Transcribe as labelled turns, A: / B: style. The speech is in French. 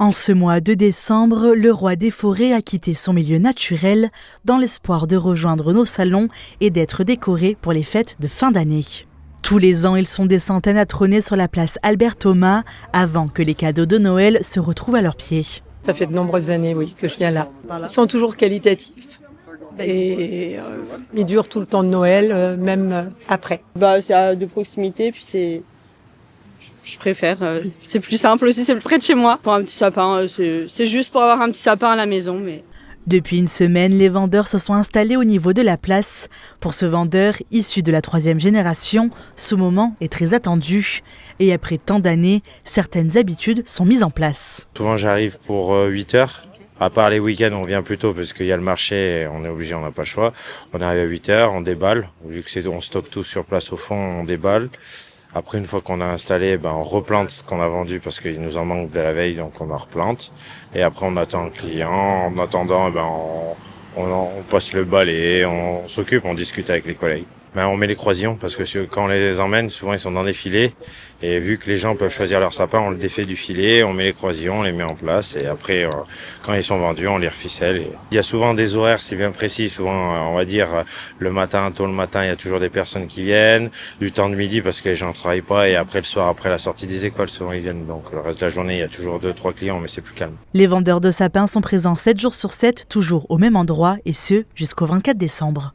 A: En ce mois de décembre, le roi des forêts a quitté son milieu naturel dans l'espoir de rejoindre nos salons et d'être décoré pour les fêtes de fin d'année. Tous les ans, ils sont des centaines à trôner sur la place Albert Thomas avant que les cadeaux de Noël se retrouvent à leurs pieds.
B: Ça fait de nombreuses années, oui, que je viens là. Ils sont toujours qualitatifs et ils durent tout le temps de Noël, même après.
C: C'est de proximité, puis je préfère. C'est plus simple aussi, c'est plus près de chez moi. Pour un petit sapin, c'est juste pour avoir un petit sapin à la maison. Mais...
A: Depuis une semaine, les vendeurs se sont installés au niveau de la place. Pour ce vendeur, issu de la 3e génération, ce moment est très attendu. Et après tant d'années, certaines habitudes sont mises en place.
D: Souvent j'arrive pour 8 heures. À part les week-ends, on vient plus tôt parce qu'il y a le marché, on est obligé, on n'a pas le choix. On arrive à 8 heures, on déballe. Vu que on stocke tout sur place au fond, on déballe. Après, une fois qu'on a installé, on replante ce qu'on a vendu parce qu'il nous en manque de la veille, donc on en replante. Et après, on attend le client. En attendant, on passe le balai, on s'occupe, on discute avec les collègues. On met les croisillons parce que quand on les emmène, souvent ils sont dans des filets. Et vu que les gens peuvent choisir leur sapin, on le défait du filet, on met les croisillons, on les met en place. Et après, quand ils sont vendus, on les reficelle. Et il y a souvent des horaires, c'est bien précis. Souvent, on va dire le matin, tôt le matin, il y a toujours des personnes qui viennent. Du temps de midi parce que les gens ne travaillent pas. Et après le soir, après la sortie des écoles, souvent ils viennent. Donc le reste de la journée, il y a toujours 2-3 clients, mais c'est plus calme.
A: Les vendeurs de sapins sont présents 7 jours sur 7, toujours au même endroit, et ce, jusqu'au 24 décembre.